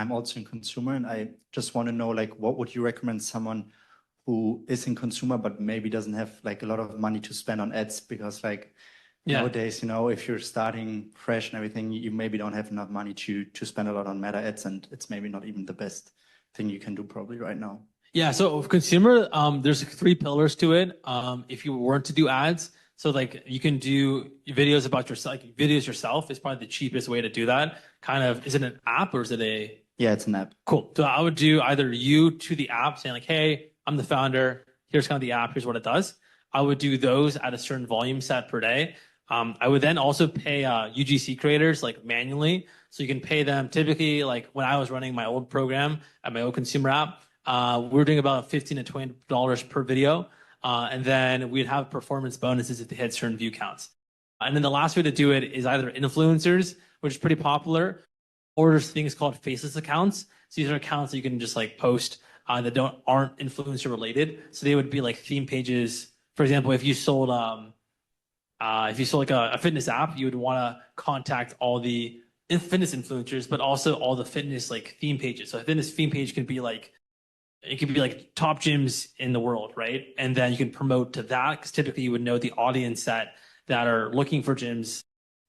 I'm also in consumer, and I just want to know, like, what would you recommend someone who is in consumer but maybe doesn't have like a lot of money to spend on ads? Because like nowadays, if you're starting fresh and everything, you maybe don't have enough money to spend a lot on meta ads, and it's maybe not even the best thing you can do probably right now. Yeah, so consumer, there's 3 pillars to it. If you weren't to do ads, so like you can do videos about yourself, like videos yourself is probably the cheapest way to do that. Kind of, is it an app or is it a? Yeah, it's an app. Cool. So I would do either you to the app saying like, hey, I'm the founder. Here's kind of the app. Here's what it does. I would do those at a certain volume set per day. I would then also pay UGC creators like manually. So you can pay them typically, like when I was running my old program at my old consumer app, we were doing about $15 to $20 per video. And then we'd have performance bonuses if they hit certain view counts. And then the last way to do it is either influencers, which is pretty popular, or there's things called faceless accounts. So these are accounts that you can just like post that aren't influencer related. So they would be like theme pages. For example, if you sold like a fitness app, you would want to contact all the fitness influencers, but also all the fitness like theme pages. So a fitness theme page can be like, it could be like top gyms in the world, right? And then you can promote to that because typically you would know the audience that are looking for gyms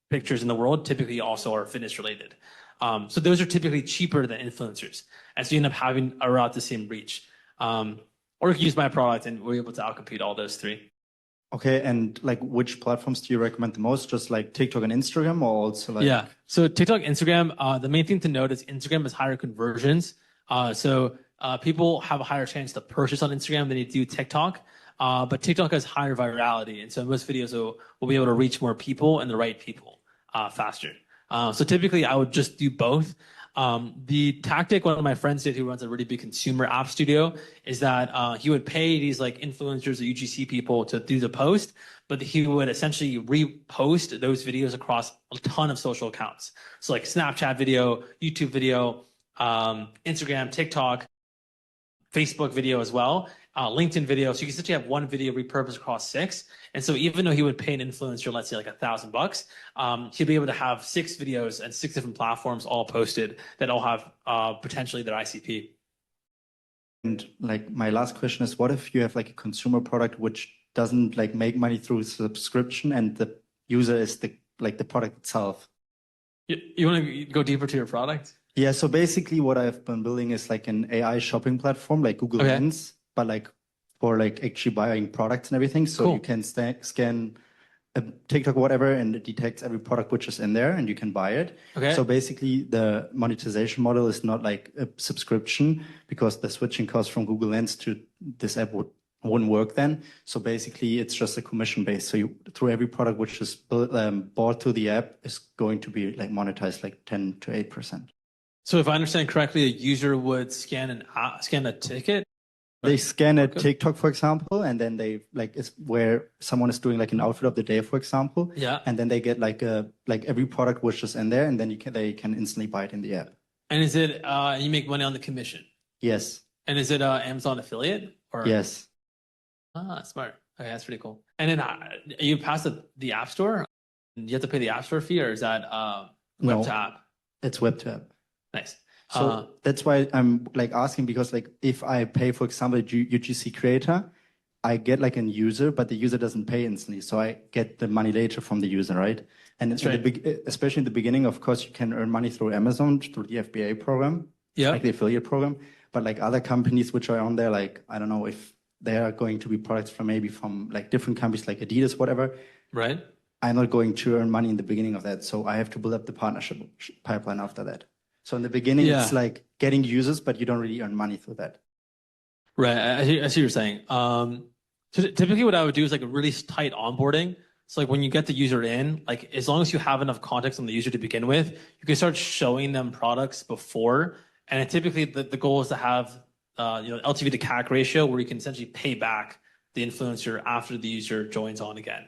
pictures in the world typically also are fitness related. So those are typically cheaper than influencers. And so you end up having around the same reach. Or you can use my product and we're able to outcompete all those 3. Okay, and like which platforms do you recommend the most? Just like TikTok and Instagram, or also like? Yeah, so TikTok, Instagram, the main thing to note is Instagram has higher conversions. So people have a higher chance to purchase on Instagram than they do TikTok. But TikTok has higher virality. And so most videos will be able to reach more people and the right people faster. So typically I would just do both. The tactic one of my friends did, who runs a really big consumer app studio, is that he would pay these like influencers or UGC people to do the post, but he would essentially repost those videos across a ton of social accounts. So like Snapchat video, YouTube video, Instagram, TikTok, Facebook video as well, LinkedIn video. So you can essentially have one video repurposed across 6. And so even though he would pay an influencer, let's say like $1,000, he'd be able to have 6 videos and 6 different platforms all posted that all have potentially their ICP. And like my last question is, what if you have like a consumer product which doesn't like make money through subscription and the user is the product itself? You want to go deeper to your product? Yeah, so basically what I've been building is like an AI shopping platform like Google Lens, but like for like actually buying products and everything. So you can scan a TikTok, whatever, and it detects every product which is in there and you can buy it. Okay. So basically the monetization model is not like a subscription because the switching cost from Google Lens to this app wouldn't work then. So basically it's just a commission base. So through every product which is bought through the app is going to be like monetized like 10 to 8%. So if I understand correctly, a user would scan a ticket. They scan a TikTok, for example, and then they like it's where someone is doing like an outfit of the day, for example. Yeah. And then they get like every product which is in there, and then they can instantly buy it in the app. And is it you make money on the commission? Yes. And is it Amazon affiliate or? Yes. Smart. Okay, that's pretty cool. And then you pass the App Store. You have to pay the App Store fee, or is that web to app? It's web to app. Nice. So that's why I'm like asking, because like if I pay, for example, a UGC creator, I get like a user, but the user doesn't pay instantly. So I get the money later from the user, right? And especially in the beginning, of course, you can earn money through Amazon, through the FBA program, like the affiliate program. But like other companies which are on there, like, I don't know if they are going to be products from like different companies like Adidas, whatever. Right. I'm not going to earn money in the beginning of that. So I have to build up the partnership pipeline after that. So in the beginning, it's like getting users, but you don't really earn money through that. Right. I see what you're saying. So typically what I would do is like a really tight onboarding. So like when you get the user in, like as long as you have enough context on the user to begin with, you can start showing them products before. And typically the goal is to have LTV to CAC ratio where you can essentially pay back the influencer after the user joins on again.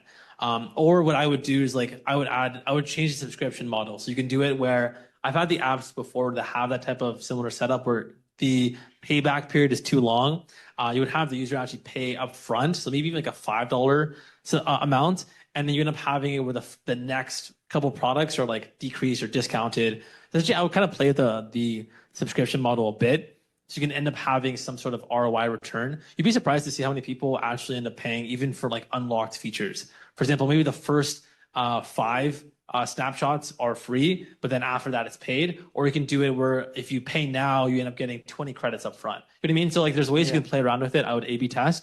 Or what I would do is like I would change the subscription model. So you can do it where I've had the apps before that have that type of similar setup where the payback period is too long. You would have the user actually pay up front. So maybe even like a $5 amount. And then you end up having it where the next couple products are like decreased or discounted. Essentially, I would kind of play the subscription model a bit. So you can end up having some sort of ROI return. You'd be surprised to see how many people actually end up paying even for like unlocked features. For example, maybe the first 5 snapshots are free, but then after that it's paid. Or you can do it where if you pay now, you end up getting 20 credits up front. You know what I mean? So like there's ways you can play around with it. I would A/B test.